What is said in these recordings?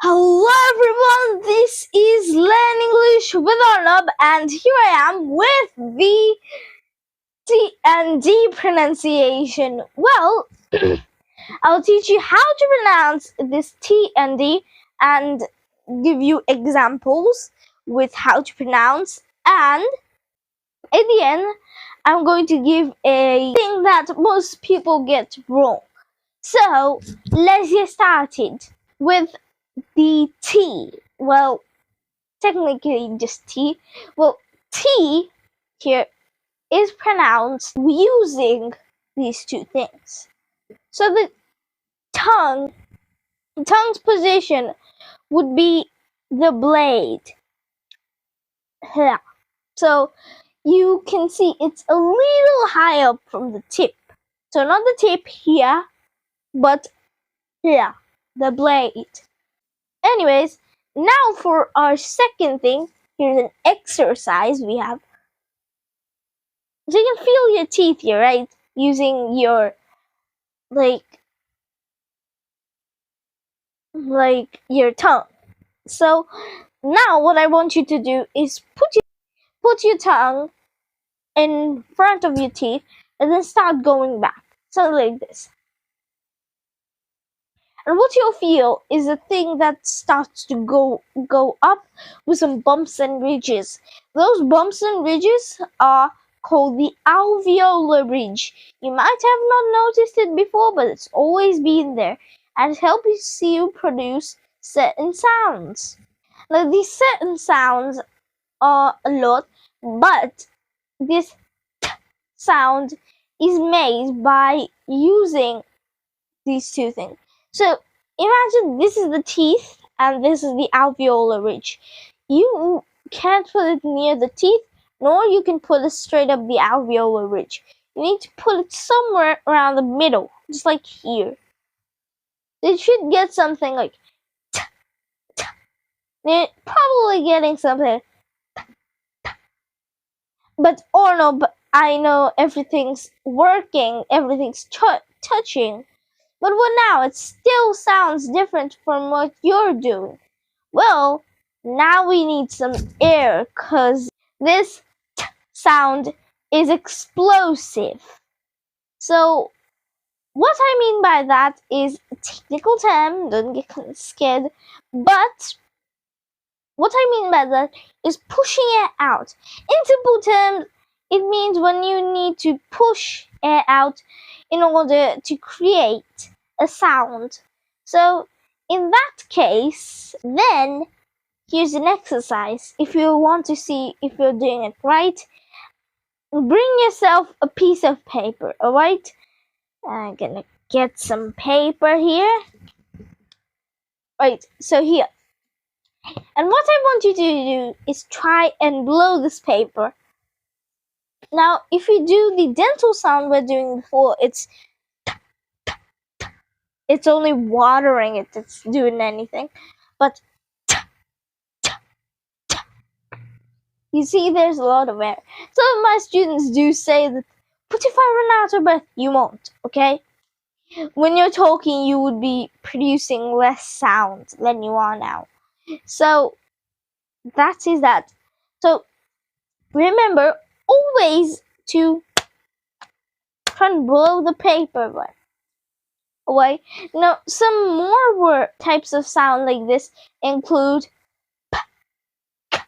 Hello everyone, this is Learn English with Arnab, and here I am with the T and D pronunciation. Well, I'll teach you how to pronounce this T and D and give you examples with how to pronounce, and at the end I'm going to give a thing that most people get wrong. So let's get started with the T. Well, technically just T. Well, T here is pronounced using these two things. So the tongue's position would be the blade. Here. So you can see it's a little high up from the tip. So not the tip here, but here, the blade. Anyways, now for our second thing, here's an exercise we have. So you can feel your teeth here, right? Using your like your tongue. So now what I want you to do is put your tongue in front of your teeth and then start going back. Something like this. And what you'll feel is a thing that starts to go up with some bumps and ridges. Those bumps and ridges are called the alveolar ridge. You might have not noticed it before, but it's always been there, and it helps you produce certain sounds. Now these certain sounds are a lot, but this t sound is made by using these two things. So imagine this is the teeth and this is the alveolar ridge. You can't put it near the teeth, nor you can put it straight up the alveolar ridge. You need to put it somewhere around the middle, just like here. It should get something like t, t. They're probably getting something, but oh no, but I know everything's working, everything's touching. But what now? It still sounds different from what you're doing. Well, now we need some air, because this t sound is explosive. So what I mean by that is a technical term, don't get scared, but what I mean by that is pushing air out. In simple terms, it means when you need to push air out in order to create a sound. So in that case, then here's an exercise. If you want to see if you're doing it right, bring yourself a piece of paper, alright? I'm gonna get some paper here. Right, so here. And what I want you to do is try and blow this paper. Now, if you do the dental sound we're doing before, it's only watering it, it's doing anything. But you see, there's a lot of air. Some of my students do say that, but if I run out of breath, you won't, okay? When you're talking, you would be producing less sound than you are now. So that is that. So remember always to try and blow the paper away. Now, some more types of sound like this include p, k.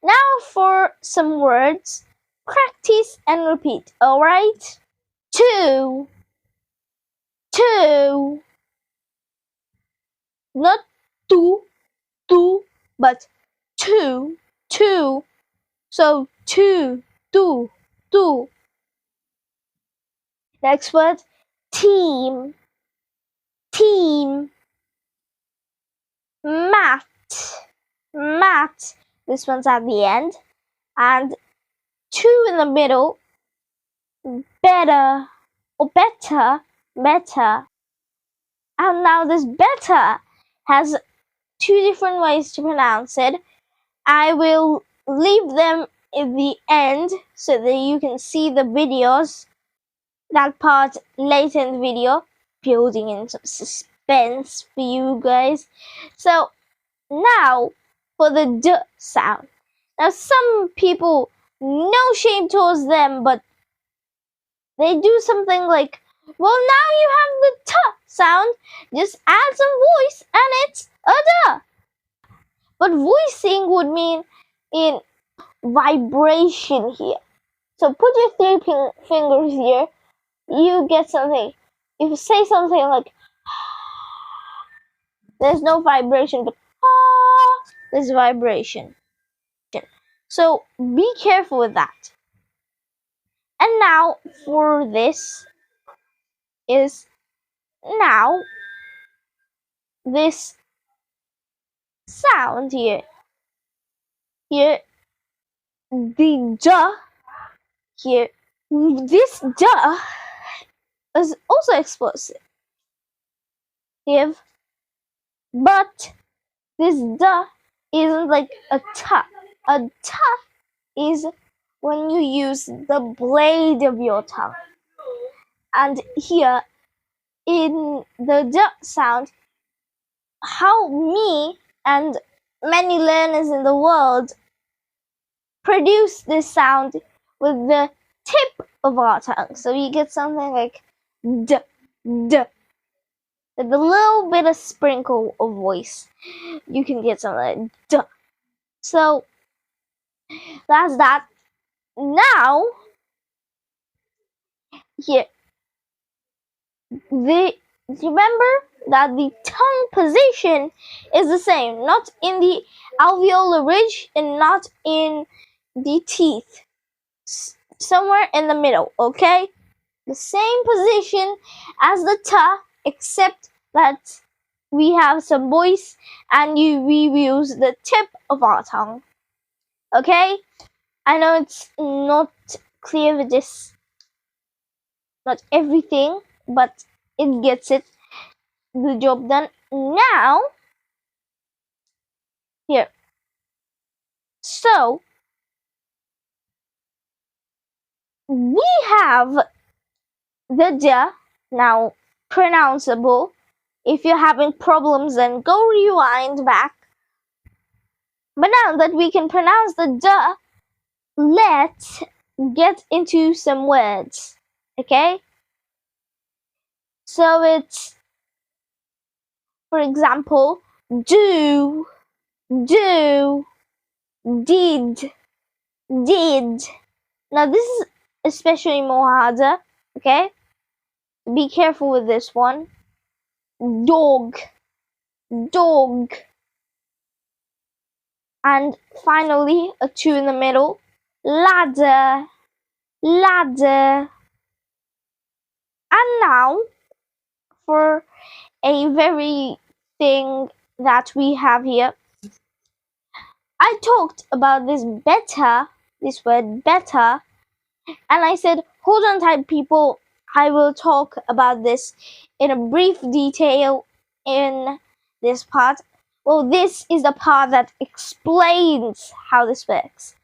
Now for some words, practice and repeat, alright? Two, not two, but two. So two. Next word, team, mat. This one's at the end, and two in the middle, better or better. And now this better has two different ways to pronounce it. I will leave them in the end so that you can see the videos, that part later in the video, building in some suspense. suspense for you guys. So now for the D sound. Now some people, no shame towards them, but they do something like, well, now you have the T sound, just add some voice and it's a D. But voicing would mean in vibration here. So put your three fingers here, you get something. If you say something like, there's no vibration, but there's vibration. So be careful with that. And now for this is now this sound here. Here, the duh here. This duh is also explosive. But this duh isn't like a tuh. A tuh is when you use the blade of your tongue. And here in the duh sound, how me and many learners in the world produce this sound with the tip of our tongue. So you get something like d, d. With a little bit of sprinkle of voice, you can get something like d. So that's that. Now, here, remember that the tongue position is the same, not in the alveolar ridge and not in the teeth. Somewhere in the middle, okay? The same position as the ta, except that we have some voice and we use the tip of our tongue. Okay? I know it's not clear with this, not everything, but it gets it, the job done. Now, here. So, we have the D now pronounceable. If you're having problems, then go rewind back. But now that we can pronounce the D, let's get into some words. Okay? So it's, for example, do, did. Now this is especially more harder, okay? Be careful with this one. Dog. And finally, a 2 in the middle. Ladder. And now, for a very thing that we have here, I talked about this word better, and I said, hold on tight, people. I will talk about this in a brief detail in this part. Well, this is the part that explains how this works.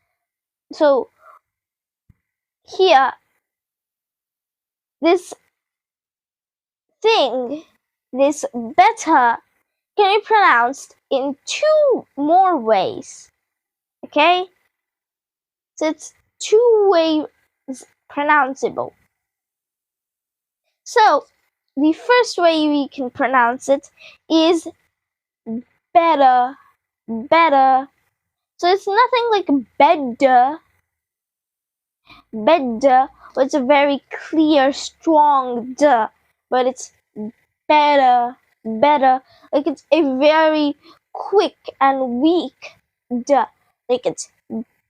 So, here, this thing, this better, can be pronounced in 2 more ways. Okay? So it's 2 ways pronounceable. So the first way we can pronounce it is better. So it's nothing like better, it's a very clear, strong duh, but it's better, like it's a very quick and weak duh, like it's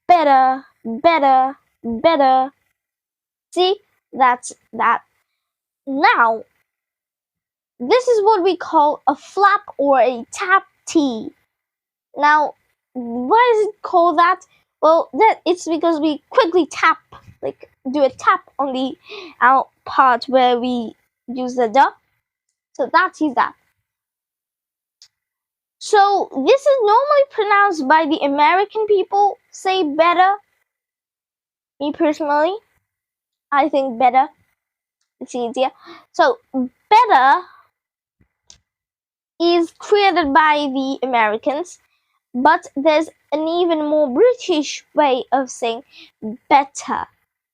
better. See, that's that. Now, this is what we call a flap or a tap T. Now, why is it called that? Well, it's because we quickly tap, like do a tap on the out part where we use the duh. So that is that. So this is normally pronounced by the American people, say better. Me personally, I think better. It's easier. So better is created by the Americans, but there's an even more British way of saying better.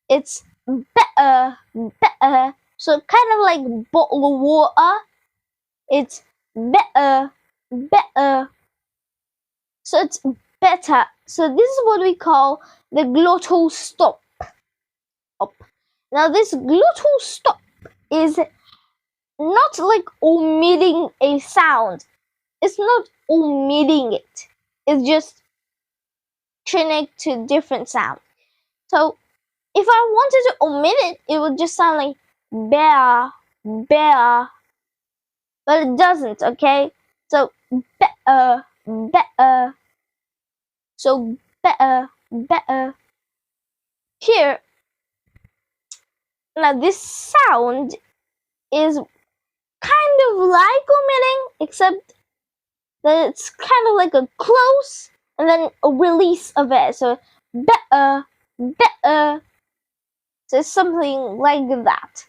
It's better, better. So kind of like bottle of water. It's better, better. So it's better. So this is what we call the glottal stop. Now this glottal stop is not like omitting a sound. It's not omitting it. It's just changing it to different sound. So if I wanted to omit it, it would just sound like bear, bear. But it doesn't, okay? So better, better. So better, better. Here, now this sound is kind of like omitting, except that it's kind of like a close and then a release of it. So better, better. So it's something like that.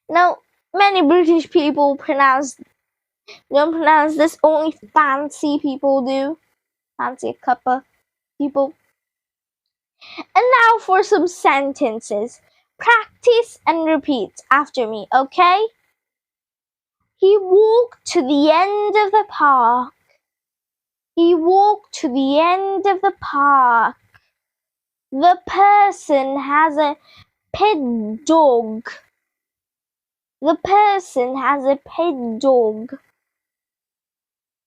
Now, many British people don't pronounce this. Only fancy people do. Fancy cuppa people. And now for some sentences. Practice and repeat after me, okay? He walked to the end of the park. He walked to the end of the park. The person has a pet dog. The person has a pet dog.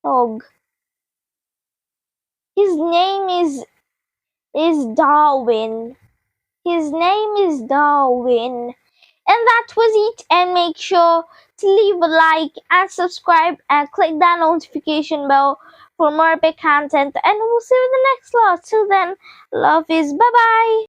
Dog. His name is Darwin. His name is Darwin. And that was it. And make sure to leave a like and subscribe and click that notification bell for more epic content. And we'll see you in the next vlog. Till then, love is bye bye.